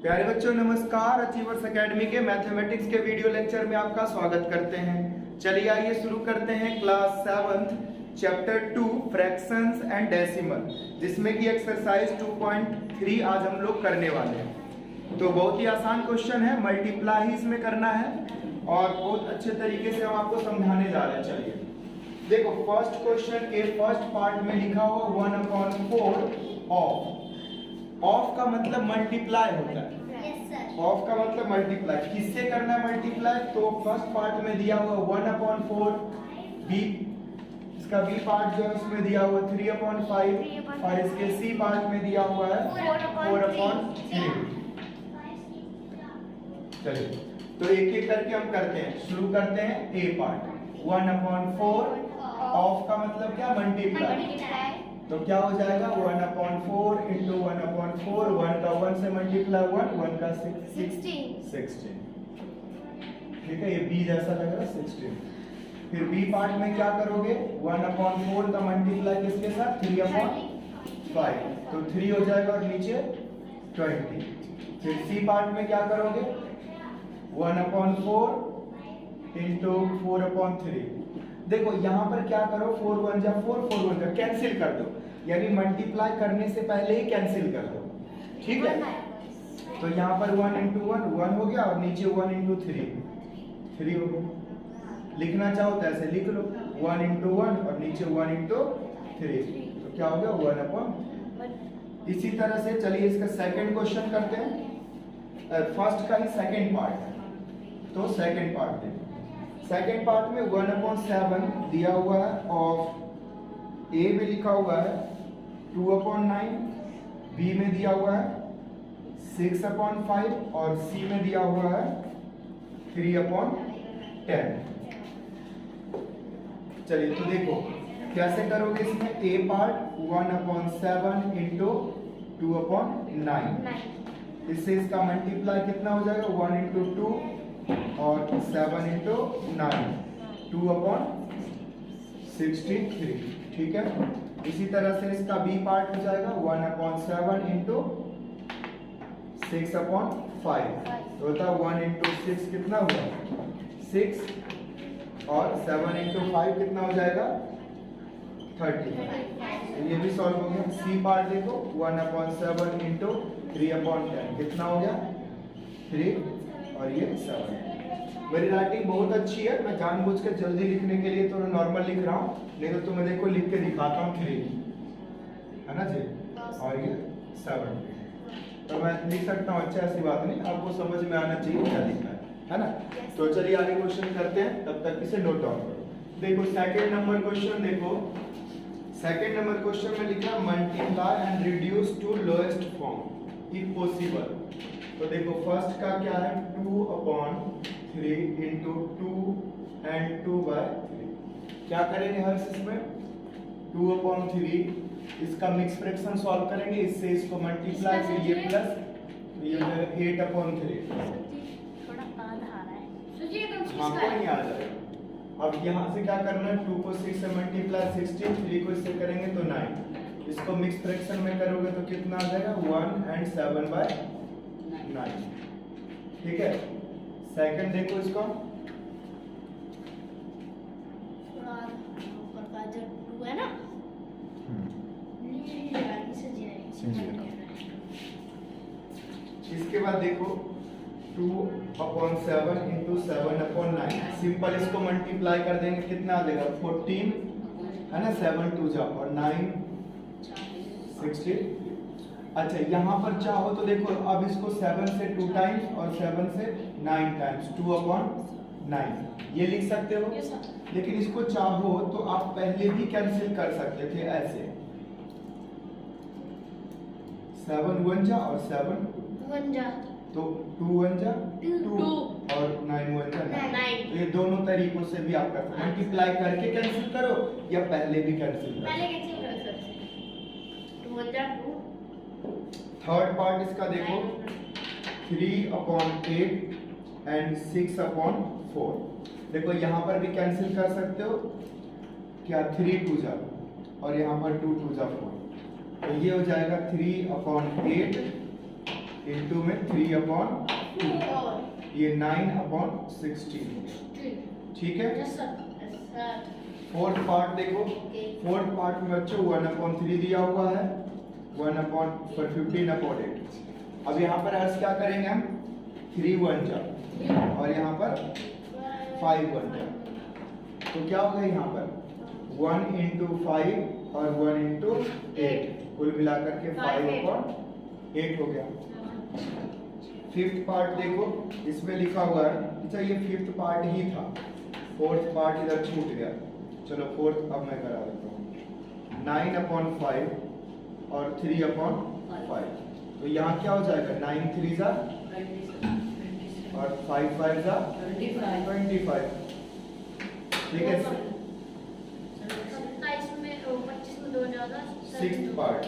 प्यारे बच्चों नमस्कार। अचीवर्स एकेडमी के मैथमेटिक्स के वीडियो लेक्चर में आपका स्वागत करते हैं। चलिए आइए शुरू करते हैं class 7 chapter 2 fractions and decimal, जिसमें कि एक्सरसाइज 2.3 आज हम लोग करने वाले हैं। तो बहुत ही आसान क्वेश्चन है, मल्टीप्लाई ही इसमें करना है और बहुत अच्छे तरीके से हम आपको समझाने जा रहे हैं। चलिए देखो, फर्स्ट क्वेश्चन के फर्स्ट पार्ट में लिखा हुआ 1/4 ऑफ। ऑफ का मतलब मल्टीप्लाई होता है। ऑफ का मतलब मल्टीप्लाई। किससे करना है मल्टीप्लाई? तो फर्स्ट पार्ट में दिया हुआ 1/4, बी इसका बी पार्ट जो है उसमें दिया हुआ 3/5 और इसके सी पार्ट में दिया हुआ है 4/3। चलिए तो एक एक करके हम करते हैं। शुरू करते हैं ए पार्ट। 1/4 ऑफ का मतलब क्या? मल्टीप्लाई। तो क्या हो जाएगा? 1/4 इंटू 1/4, 1 का 1 से मल्टीप्लाई 1 का 16। ठीक है, ये बी जैसा लग रहा है 16। फिर बी पार्ट में क्या करोगे? 1/4 का मल्टीप्लाई किसके साथ? 3/5, तो 3 हो जाएगा और नीचे 20। फिर सी पार्ट में क्या करोगे? 1/4 इंटू 4/3। देखो यहाँ पर क्या करो, 4 1 जा 4, 4 1 जा कैंसिल कर दो, यानी मल्टीप्लाई करने से पहले ही कैंसिल कर दो। ठीक है, तो यहाँ पर 1 इंटू 1 हो गया और नीचे 1 इंटू 3 हो गया। लिखना चाहो तो ऐसे लिख लो, 1 इंटू 1 और नीचे 1 इंटू 3, तो क्या हो गया? 1/। इसी तरह से चलिए इसका सेकंड क्वेश्चन करते हैं। फर्स्ट का ही सेकंड पार्ट है, तो सेकंड पार्ट देखो। सेकेंड पार्ट में 1/7 दिया हुआ है, ऑफ ए में लिखा हुआ है 2/9, बी में दिया हुआ है 6/5 और सी में दिया हुआ है 3/10। चलिए तो देखो कैसे करोगे इसमें। ए पार्ट 1/7 इंटू 2/9, इससे इसका मल्टीप्लाई कितना हो जाएगा? 1 इंटू 2 और 7 इंटू 9, 2/63। ठीक है, इसी तरह से इसका बी पार्ट हो जाएगा 1/7 इंटू 6/5, तो होता है 1 इंटू 6 कितना हुआ? 6 और 7 इंटू 5 कितना हो जाएगा? 30। तो ये भी सॉल्व हो गया। सी पार्ट देखो 1/7 इंटू 3/10 कितना हो गया? 3 और ये 7। मेरी राइटिंग बहुत अच्छी है, मैं जानबूझ के जल्दी लिखने के लिए थोड़ा नॉर्मल लिख रहा हूँ, नहीं तो तुम्हें देखो लिख के दिखाता हूँ 3, है ना जी, और ये 7। तो मैं लिख सकता हूँ, अच्छा ऐसी बात नहीं, आपको समझ में आना चाहिए क्या लिखना है ना। तो चलिए आगे क्वेश्चन करते हैं, तब तक इसे नोट डाउन करो। देखो सेकेंड नंबर क्वेश्चन देखो। सेकेंड नंबर क्वेश्चन में लिखा multiply and reduce to lowest form if possible. तो देखो फर्स्ट का क्या है? 2/3 इंटू 2 एंड 2/3। क्या करेंगे हर्ष इसमें? 2/3 इसका मिक्स फ्रैक्शन सॉल्व करेंगे, इससे इसको मल्टीप्लाई, फिर ये प्लस, तो ये 8/3। हाँ कोई नहीं आ जाएगा। अब यहाँ से क्या करना है? 2 को 6 से मल्टीप्लाई 16, 3 को इससे करेंगे तो 9। इसको मिक्स फ्रैक्शन में करोगे तो कितना आ जाएगा? 1 and 7/9। ठीक है, सेकंड देखो इसको। है ना? इसके बाद देखो 2/7 इंटू 7/9। सिंपल इसको मल्टीप्लाई कर देंगे, कितना आ जाएगा? 14, है ना, 7 2 जा और 9 16। अच्छा यहाँ पर चाहो तो देखो, अब इसको 7 से 2 टाइम्स और 7 से 9 टाइम्स, 2/9 ये लिख सकते हो। लेकिन इसको चाहो तो आप पहले भी कैंसिल कर सकते थे ऐसे, 7 1 जा और 7 1 जा, तो 2 1 जा 2 और 9 1 जा 9। तो ये दोनों तरीकों से भी आप कर सकते, मल्टीप्लाई करके कैंसिल करो या पहले भी कैंसिल करो। पहले कैंसिल कर सकते हैं। 2 1 जा 2। थर्ड पार्ट इसका देखो 3/8 एंड 6/4। देखो यहाँ पर भी कैंसिल कर सकते हो, क्या 3 2 जा और यहाँ पर 2 2 जा 4, तो ये हो जाएगा 3/8 इंटू में 3/2, और ये 9/16 हो गया। ठीक है। Yes sir. Yes sir. Fourth part देखो, फोर्थ पार्ट में बच्चों 1/3 दिया हुआ है, 15/8। अब यहाँ पर अर्ज क्या करेंगे हम, 3 1 जा और यहाँ पर 5 1 जा, तो क्या होगा यहाँ पर 1 into 5 और 1 into 8, कुल मिलाकर के 5/8 हो गया। फिफ्थ पार्ट देखो, इसमें लिखा हुआ है, अच्छा ये फिफ्थ पार्ट ही था, फोर्थ पार्ट इधर छूट गया। चलो फोर्थ अब मैं करा देता हूँ। 9/5 और 3/5, तो यहाँ क्या हो जाएगा, 9 3 जा और 5 5 जा 25। ठीक है। 27 में 25 में 2 ज्यादा। Sixth part,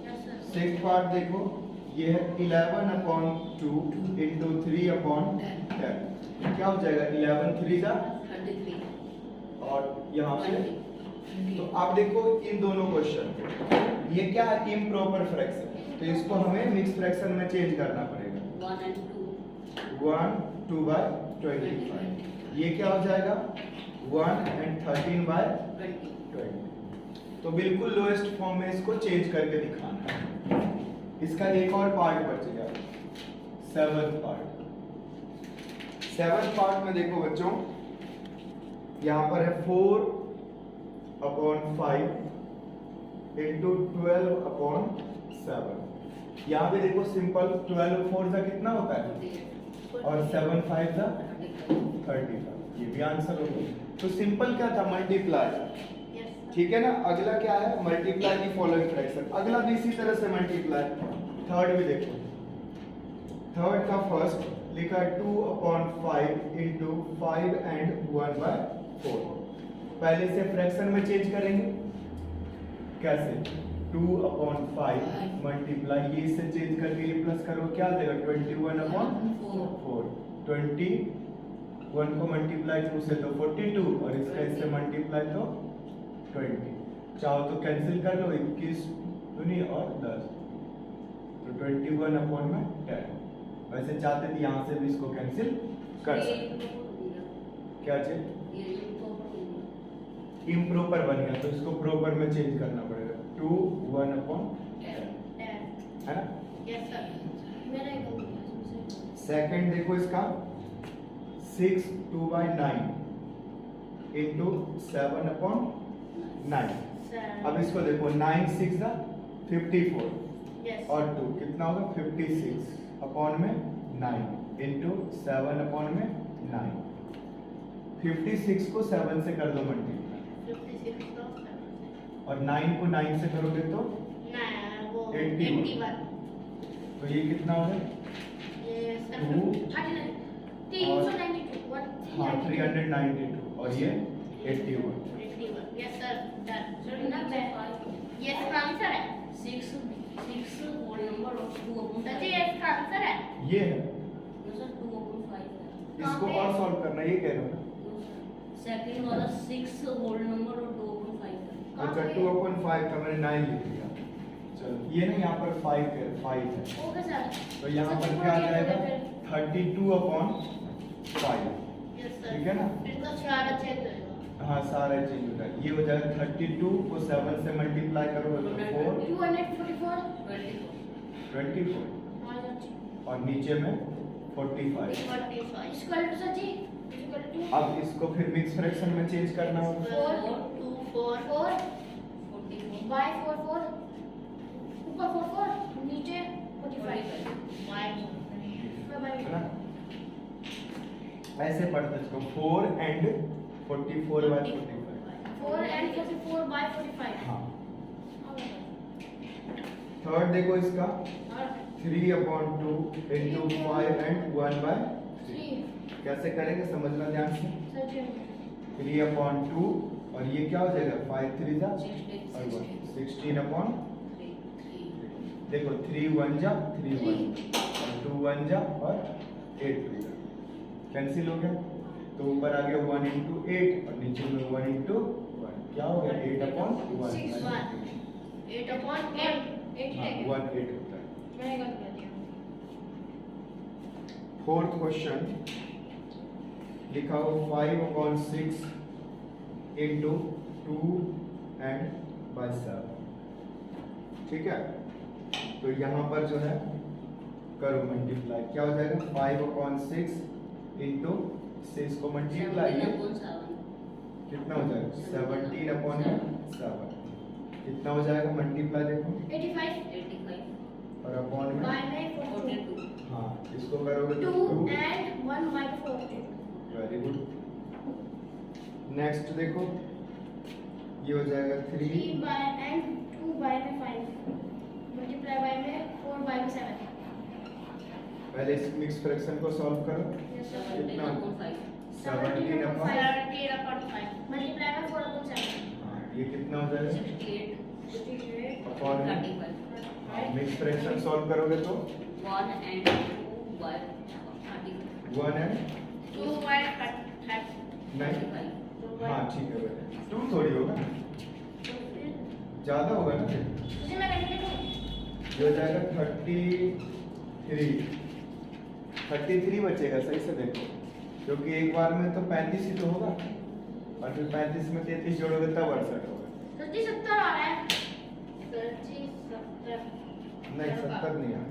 yes sir. Sixth part देखो, ये है 11/2 इंटू 3/10, क्या हो जाएगा 11 3 जा 33 और यहाँ से, तो आप देखो इन दोनों क्वेश्चन, ये क्या है इम्प्रॉपर फ्रैक्शन, तो इसको हमें मिक्स फ्रैक्शन में चेंज करना पड़ेगा। 1 and 2 1 2/25, ये क्या हो जाएगा 1 and 13/20। तो बिल्कुल लोएस्ट फॉर्म में इसको चेंज करके दिखाना है। इसका एक और पार्ट बच गया, सेवंथ पार्ट। सेवंथ पार्ट में देखो बच्चों, यहाँ पर है 4/5 इंटू 12/7। यहाँ पे देखो सिंपल, 12 4 का कितना होता है और 7 5 का 35, ये भी आंसर होगा। तो सिंपल क्या था, मल्टीप्लाई। ठीक है ना। अगला क्या है, मल्टीप्लाई दी फॉलोइंग फ्रैक्शन। अगला भी इसी तरह से मल्टीप्लाई। थर्ड भी देखो, थर्ड का फर्स्ट लिखा है 2/5 इंटू 5 and 1/4। पहले से फ्रैक्शन में चेंज करेंगे, कैसे 2/5 मल्टीप्लाई, ये से चेंज करके ये प्लस करो, क्या देगा 21/4। 21 को मल्टीप्लाई 2 से तो 42 और इसका इससे मल्टीप्लाई तो 20। चाहो तो कैंसिल कर लो, 21 दूनी और 10, तो 21/10। वैसे चाहते थे यहाँ से भी इसको कैंसिल कर सकते। क्या चीज इम्प्रॉपर बन गया, तो इसको प्रॉपर में चेंज करना पड़ेगा। 2 1/10 है ना। Yes sir. मेरा एक हो गया। सेकंड देखो इसका 6 2/9 इंटू 7/9। अब इसको देखो 9 6 जा 54 यस और 2 कितना होगा 56 अपॉन में 9 इंटू 7/9। 56 को 7 से कर दो मल्टीप्लाई 56 तो 7 और 9 को 9 से करोगे तो ना वो 81। 81। तो ये कितना होगा ये सर 2 392 हाँ 392 और ये 81। 81। Yes sir done. सर ना ये इसका आंसर है। 6 होल नंबर और 2/5 सर जी ये इसका आंसर है। ये है, सर 2/5 इसको और सॉल्व करना, ये कह रहे हो ना। सेकंड वाला 6 होल नंबर और 2/5 अच्छा 2/5 था, मैंने 9 लिख दिया। चलो ये ना यहाँ पर 5 है, ओके सर। तो यहाँ पर क्या आ जाएगा 32/5। Yes sir. ठीक है ना। फिर तो सारा चेक करेगा। हाँ सारा चेंज होता है। ये हो जाएगा 32 को 7 से मल्टीप्लाई करोगे तो 4 244 24 और नीचे में 45। 45 इक्वल टू सर जी इक्वल टू अब इसको फिर मिक्स फ्रैक्शन में चेंज करना होगा। 4 2 4 4 by 4 4 ऊपर 4 4 नीचे 45 by है ना। ऐसे पढ़ते इसको 4 and 44/45। 4 and 44 by 45। हाँ। थर्ड देखो इसका 3/2 इंटू 5 and 1/3। कैसे करेंगे समझना ध्यान से। 3/2 और ये क्या हो जाएगा 5 3 जा और 1 16/3। देखो 3 1 जा 3 1 और 2 1 जा और 8 2 जा, कैंसिल हो गया। तो ऊपर आ गया 1 into 8 और नीचे में 1 into 1, क्या हो गया 8/1। 6 1 8/8 8 हाँ 1 8 होता है। मैंने गलत कर दिया। फोर्थ क्वेश्चन लिखा हो 5/6 इंटू 2 एंड बाई 7। ठीक है, तो यहाँ पर जो है करो मल्टीप्लाई, क्या हो जाएगा 5/6 इंटू से इसको मल्टीप्लाई कितना हो जाएगा 17/7। कितना हो जाएगा मल्टीप्लाई देखो 85 और अपॉन में बाय में 42 हाँ, इसको करोगे तो 2 2। and 1 by 42 very good. Next देखो ये हो जाएगा 3 3 by and 2 by में 5 मल्टीप्लाई बाय में 4 by में 7। पहले इस मिक्स फ्रैक्शन को सॉल्व करो। कितना 17 अपॉन 5 मल्टीप्लाई में 4 upon 7 हाँ, ये कितना हो जाएगा 68 अपॉन में मिक्स फ्रैक्शन सॉल्व करोगे तो 1 and 2 by 35 1 एंड 2 by 30 नहीं हाँ ठीक है बेटा 2 थोड़ी होगा, ज्यादा होगा ना फिर। उसे मैं करके देखूं ये हो जाएगा 33 बचेगा। सही से देखो क्योंकि एक बार में तो 35 ही तो होगा और फिर 35 में 33 जोड़ोगे तब 68 होगा। 30 70 आ रहा है 30 70 नहीं 70 नहीं आ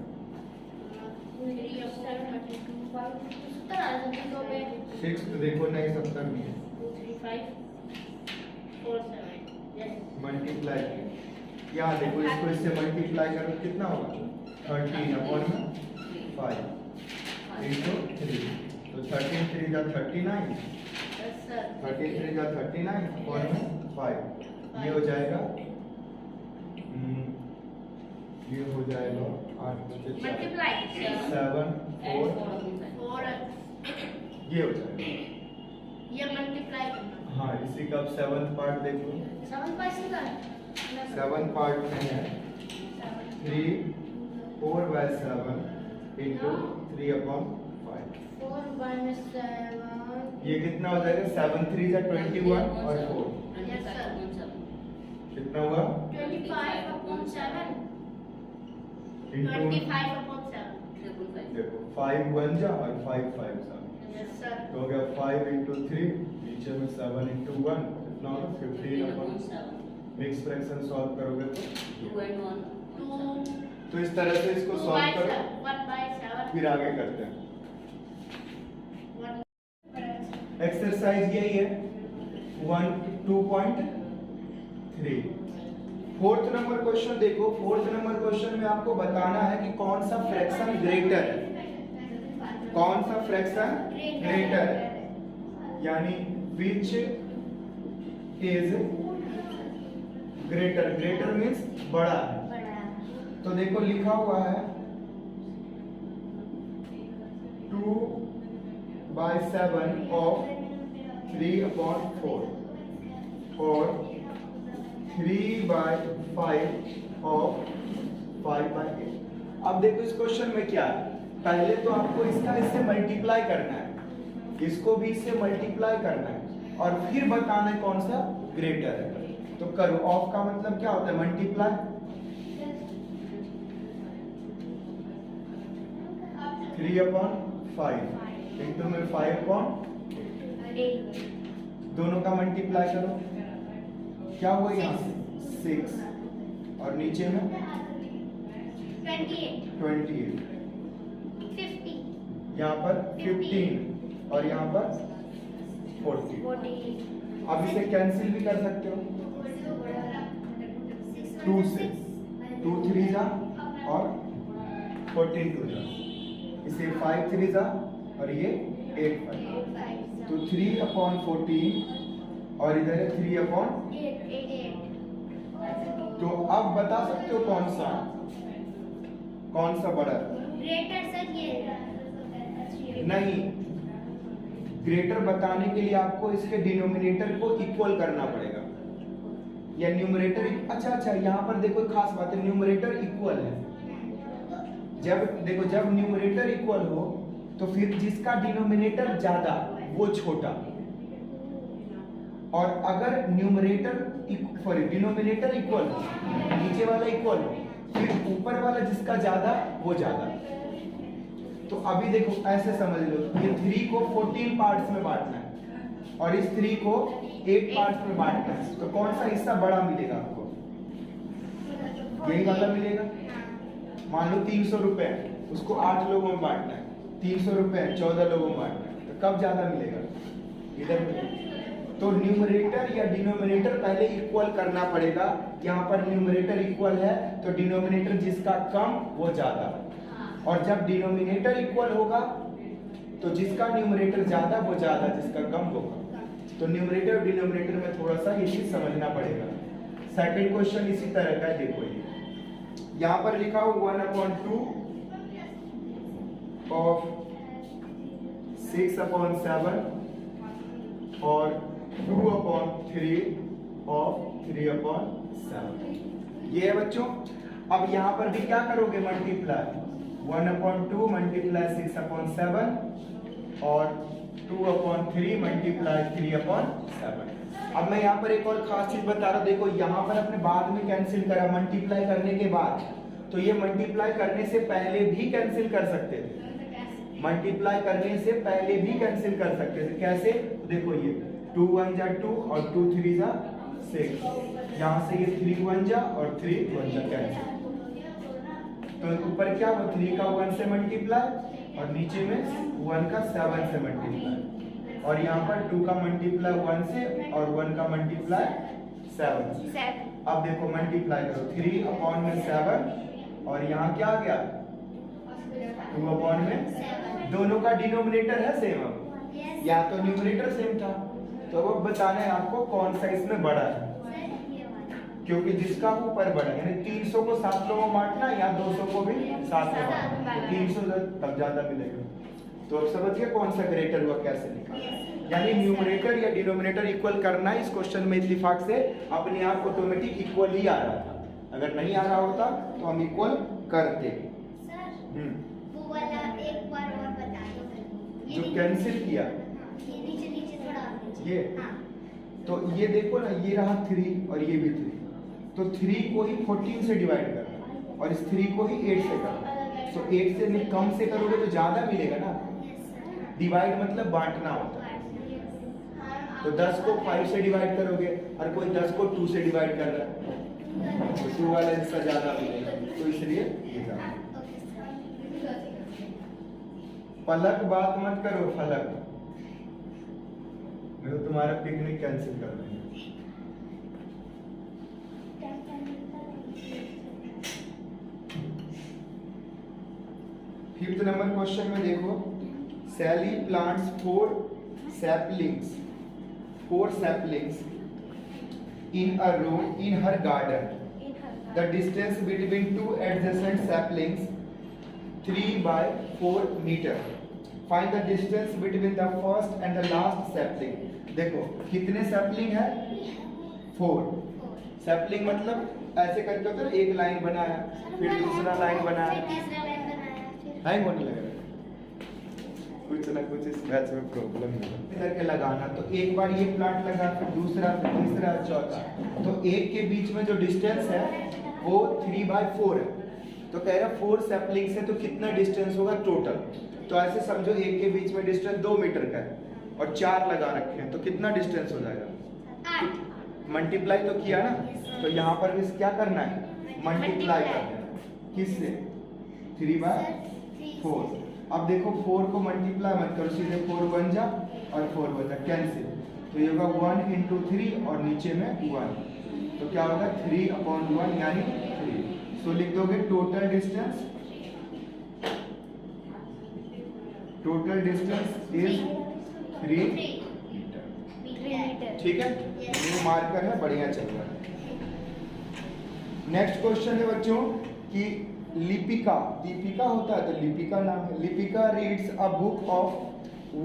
3 of 7 32 5 70 आ रहा है तो में 6 तो देखो नहीं 70 नहीं है। 2 3 5 4 7 यस मल्टीप्लाई यहाँ देखो इसको इससे मल्टीप्लाई करो कितना होगा 13 अपॉन में 5 इंटू 3 तो 13 3 जा 39 यस सर 13 3 जा 39 अपॉन में 5 ये हो जाएगा ये हो जाएगा 8 मल्टीप्लाई 7 4 4 ये हो जाएगा। ये मल्टीप्लाई करना हाँ इसी का अब 7th पार्ट देखो 7 by 6 7th पार्ट में है 3 4 by 7 इंटू 3 अपॉन 5 4 by 7 ये कितना हो जाएगा 7 3 जा 21 और 4 यस सर कितना हुआ 25 upon 7 इंटू 25 upon 7 देखो 5 1 जा और 5 5 जा यस सर तो हो गया 5 इंटू 3 नीचे में 7 इंटू 1 कितना होगा 15 अपॉन मिक्स फ्रैक्शन सॉल्व करोगे तो 2 and 1 2 तो इस तरह से इसको सॉल्व करो 1 by 7 फिर आगे करते हैं। 1 एक्सरसाइज यही है 2.3 फोर्थ नंबर क्वेश्चन देखो। फोर्थ नंबर क्वेश्चन में आपको बताना है कि कौन सा फ्रैक्शन ग्रेटर है, कौन सा फ्रैक्शन ग्रेटर है, यानी which is greater. Greater means बड़ा है। तो देखो लिखा हुआ है 2 by 7 of 3 upon 4 और 3 by 5 of 5 by 8। अब देखो इस क्वेश्चन में क्या है, पहले तो आपको इसका इससे मल्टीप्लाई करना है, इसको भी इससे मल्टीप्लाई करना है और फिर बताना है कौन सा ग्रेटर है। तो करो। ऑफ का मतलब क्या होता है मल्टीप्लाई। 3 upon 5 इंटू में 5 upon 8 दोनों का मल्टीप्लाई करो, क्या हुआ यहाँ से 6 और नीचे में 28 28, 50 यहाँ पर 15 और यहाँ पर 40। 40 अब इसे कैंसिल भी कर सकते हो 2 से 2 3 जा और 14 2 जा, इसे 5 3 जा और ये 8 5 तो 3 upon 14 और इधर है 3 upon 8 तो अब बता सकते हो कौन सा बड़ा है? ग्रेटर सर ये नहीं, ग्रेटर बताने के लिए आपको इसके डिनोमिनेटर को इक्वल करना पड़ेगा या न्यूमरेटर। अच्छा यहाँ पर देखो खास बात है, न्यूमरेटर इक्वल है। जब देखो जब न्यूमरेटर इक्वल हो तो फिर जिसका डिनोमिनेटर ज्यादा वो छोटा, और अगर डिनोमिनेटर इक्वल हो, नीचे वाला इक्वल हो, फिर ऊपर वाला जिसका ज्यादा वो ज्यादा। तो अभी देखो ऐसे समझ लो, ये 3 को 14 पार्ट्स में बांटना है और इस 3 को 8 पार्ट्स में बांटना है, तो कौन सा हिस्सा बड़ा मिलेगा आपको? यही वाला मिलेगा। मान लो 300 रुपए, उसको 8 लोगों में बांटना है, 300 रुपए 14 लोगों में बांटना है, तो कब ज्यादा मिलेगा? इधर मिलेगा। तो न्यूमरेटर या डिनोमिनेटर पहले इक्वल करना पड़ेगा। यहाँ पर न्यूमरेटर इक्वल है तो डिनोमिनेटर जिसका कम वो ज्यादा, और जब डिनोमिनेटर इक्वल होगा तो जिसका न्यूमरेटर ज्यादा वो ज्यादा, जिसका कम वो कम। तो न्यूमरेटर और डिनोमिनेटर में थोड़ा सा ये चीज समझना पड़ेगा। सेकंड क्वेश्चन इसी तरह का है, देखो ये यहाँ पर लिखा हो 1/2 ऑफ 6/7 और 2/3 ऑफ 3/7। ये है बच्चों। अब यहाँ पर भी क्या करोगे? मल्टीप्लाई 1/2 मल्टीप्लाई 6/7 और 2/3 मल्टीप्लाई 3/7। अब मैं यहाँ पर एक और खास चीज बता रहा हूँ, देखो यहाँ पर अपने बाद में कैंसिल करा, मल्टीप्लाई करने के बाद, तो ये मल्टीप्लाई करने से पहले भी कैंसिल कर सकते थे, मल्टीप्लाई करने से पहले भी कैंसिल कर सकते थे। कैसे? देखो ये 2 1 जा 2 और 2 3 जा 6, यहाँ से ये 3 1 जा और 3 1 जा कैंसिल। तो ऊपर क्या हुआ? 3 का 1 से मल्टीप्लाई और नीचे में 1 का 7 से मल्टीप्लाई, और यहाँ पर 2 का मल्टीप्लाई 1 से और 1 का मल्टीप्लाई 7 से। अब देखो मल्टीप्लाई करो 3/7 और यहाँ क्या आ गया? 2/7। दोनों का डिनोमिनेटर है सेम, अब या तो न्यूमरेटर सेम था, तो अब बताना है आपको कौन सा इसमें बड़ा है, क्योंकि जिसका ऊपर बड़ा, यानी 300 को 7 लोगों में बांटना या 200 को भी 7 में बांटना, तो 300 तब ज्यादा मिलेगा। तो अब समझिए कौन सा ग्रेटर हुआ, कैसे निकाला। यानी न्यूमरेटर या डिनोमिनेटर इक्वल करना इस क्वेश्चन में इत्तेफाक से अपने आप ऑटोमेटिक इक्वल ही आ रहा था। अगर नहीं आ रहा होता तो हम इक्वल करते। वो वाला एक बार और बता दो जो कैंसिल किया, ये नीचे थोड़ा ये, तो ये देखो ना, ये रहा 3 और ये भी 3, तो 3 को ही 14 से डिवाइड करना और इस 3 को ही 8 से करना। तो 8 से कम से करोगे तो ज्यादा मिलेगा ना। डिवाइड मतलब बांटना होता है। तो 10 को 5 से डिवाइड करोगे और कोई 10 को 2 से डिवाइड कर रहा है, तो 2 वाला हिस्सा ज्यादा मिलेगा, तो इसलिए ये ज्यादा। पलक बात मत करो, फलक, मैं तो तुम्हारा पिकनिक कैंसिल कर दूंगा। फिफ्थ नंबर क्वेश्चन में देखो, सैली plants 4 saplings in a row in her garden. The distance between 2 adjacent saplings 3/4 meter. Find the distance between the first and the last sapling. देखो कितने सैपलिंग है? 4। सैपलिंग मतलब ऐसे करके होता है, एक लाइन बनाया फिर दूसरा लाइन बनाया, हैंग होने लगा, कुछ ना कुछ इस बैच में प्रॉब्लम है करके लगाना। तो एक बार ये प्लांट लगा, फिर दूसरा, फिर तीसरा, चौथा, तो एक के बीच में जो डिस्टेंस है वो 3/4 है। तो कह रहा 4 सैपलिंग से तो कितना डिस्टेंस होगा टोटल। तो ऐसे समझो एक के बीच में डिस्टेंस 2 मीटर का है और 4 लगा रखे हैं, तो कितना डिस्टेंस हो जाएगा? मल्टीप्लाई तो किया ना, तो यहाँ पर भी क्या करना है? मल्टीप्लाई करना है। किससे? 3/4। अब देखो 4 को मल्टीप्लाई मत करो, सीधे 4 1 जा और 4 1 जा कैंसिल, तो ये होगा 1 × 3 और नीचे में 1, तो क्या होगा 3/1 यानी 3। सो लिख दोगे टोटल डिस्टेंस इज 3 मीटर। ठीक है, न्यू मार्कर है, बढ़िया चल रहा है। नेक्स्ट क्वेश्चन है बच्चों कि लिपिका होता है, तो लिपिका नाम है। Lipika reads a book of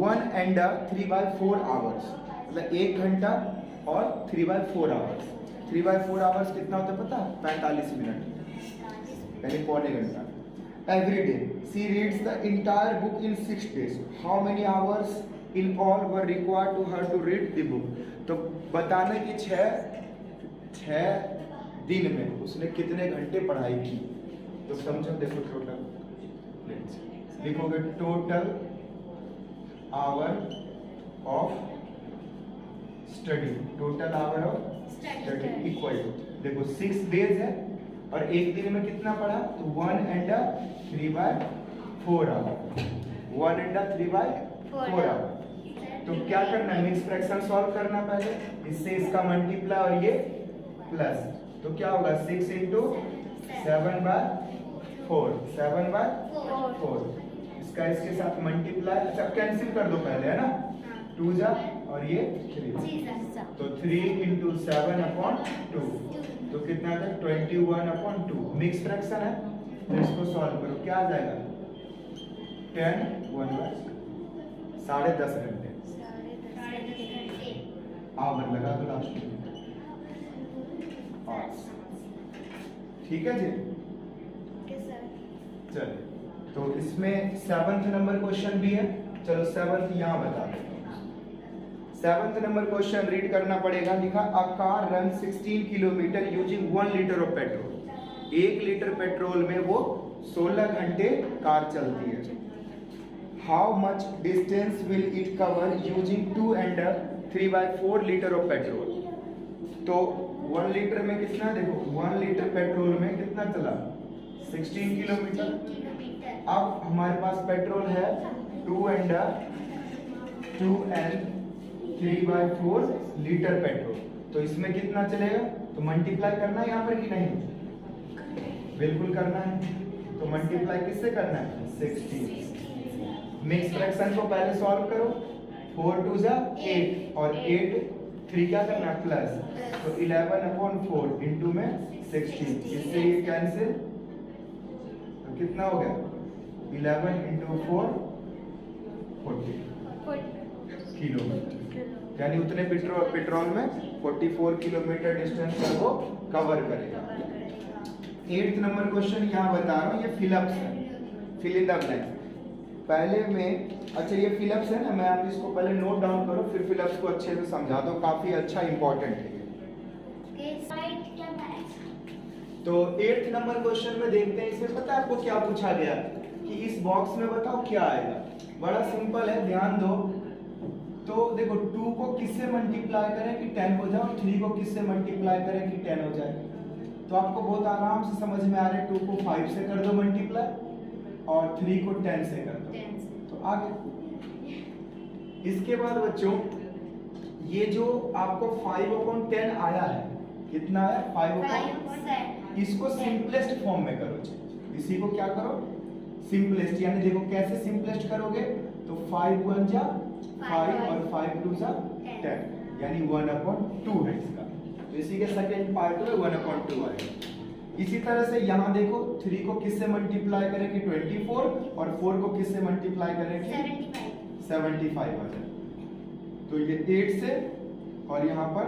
1 and 3/4 hours, मतलब 1 घंटा और 3/4 आवर्स। 3/4 आवर्स कितना होता है पता? 45 मिनट, यानी पौने घंटा। Every day she reads the entire book in 6 days. How many hours in all were required to her to read the book. तो बताना कि 6 दिन में उसने कितने घंटे पढ़ाई की। तो समझो, देखो टोटल लिखोगे total hour of study, total hour of study equal to, देखो 6 डेज है और एक दिन में कितना पढ़ा, तो 1/3/4 आवर, 1/3/4 आवर। तो क्या करना है, मिक्स फ्रैक्शन सॉल्व करना पहले, इससे इसका मल्टीप्लाई और ये प्लस, तो क्या होगा 6 × 7/4, 7/4, इसका इसके साथ मल्टीप्लाई, अच्छा कैंसिल कर दो पहले, है ना, 2 जा और ये 3, तो 3 × 7/2, तो कितना था 21/2, मिक्स फ्रैक्शन है, तो इसको सॉल्व करो, क्या आ जाएगा 10 10.5 घंटे, आवर लगा दो लास्ट में, ठीक है जी। चलिए, तो इसमें 7th नंबर क्वेश्चन भी है, चलो 7th यहाँ बता दो। 7th नंबर क्वेश्चन रीड करना पड़ेगा, लिखा a car run 16 kilometre using 1 litre of petrol, 1 litre petrol में वो 16 घंटे कार चलती है। How much distance will it cover using 2 and 3/4 litre of petrol, तो 1 लीटर में कितना, देखो 1 लीटर पेट्रोल में कितना चला 16 किलोमीटर। अब हमारे पास पेट्रोल है 2 and 3/4 लीटर पेट्रोल, तो इसमें कितना चलेगा, तो मल्टीप्लाई करना है यहाँ पर कि नहीं, बिल्कुल करना है, तो मल्टीप्लाई किससे करना है 16, मिक्स फ्रैक्शन को पहले सॉल्व करो, 4 2 जा 8 और 8 3 क्या करना है प्लस, तो 11/4 इंटू में 16, इससे ये कैंसिल, तो कितना हो गया 11 × 4 40 किलोमीटर, यानी उतने पेट्रोल में 44 किलोमीटर डिस्टेंस को कवर करेगा। 8th नंबर क्वेश्चन यहाँ बता रहा हूँ, ये फिलअप्स है, फिल इन द ब्लैंक। पहले में, अच्छा ये फिलअप्स है ना, मैं आप इसको पहले नोट डाउन करो, फिर फिलअप्स को अच्छे से समझा दो, काफी अच्छा इंपॉर्टेंट है। तो 8th नंबर क्वेश्चन में देखते हैं, इसमें पता है आपको क्या पूछा गया कि इस बॉक्स में बताओ क्या आएगा, बड़ा सिंपल है, ध्यान दो। तो देखो 2 को किससे मल्टीप्लाई करें कि 10 हो जाए, और 3 को किससे मल्टीप्लाई करें कि 10 हो जाए, तो आपको बहुत आराम से समझ में आ रहा है, 2 को 5 से कर दो मल्टीप्लाई और 3 को 10 से कर दो, तो आगे। इसके बाद बच्चों ये जो आपको 5/10 आया है, कितना है 5/10, इसको सिंपलेस्ट फॉर्म में करो, इसी को क्या करो सिंपलेस्ट, यानी देखो कैसे सिंपलेस्ट करोगे, तो 5 1 जा 5 और 5 2 जा 10, यानी 1/2 है इसका, तो इसी के सेकंड पार्ट में 1/2 आएगा। इसी तरह से यहाँ देखो 3 को किससे मल्टीप्लाई करें कि 24 और 4 को किससे मल्टीप्लाई करें कि 75 आ जाए, तो ये 8 से, और यहाँ पर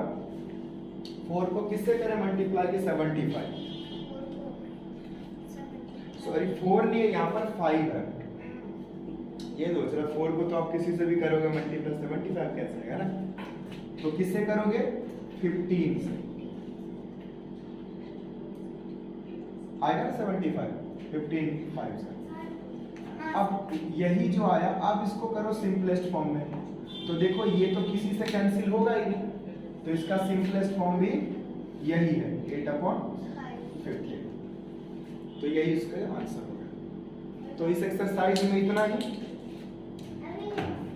4 को किससे करें मल्टीप्लाई कि 75, सॉरी 4 नहीं है यहाँ पर 5 है, ये दो, चलो 4 को तो आप किसी से भी करोगे मल्टीप्लाई, 75 कैसे आएगा ना, तो किससे करोगे 15 से आएगा ना 75, 15 5 से। अब यही जो आया, अब इसको करो सिंपलेस्ट फॉर्म में, तो देखो ये तो किसी से कैंसिल होगा ही नहीं, तो इसका सिंपलेस्ट फॉर्म भी यही है 8/15, तो यही इसका आंसर होगा। तो इस एक्सरसाइज में इतना ही,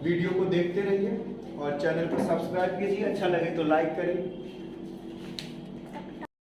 वीडियो को देखते रहिए और चैनल को सब्सक्राइब कीजिए, अच्छा लगे तो लाइक करिए।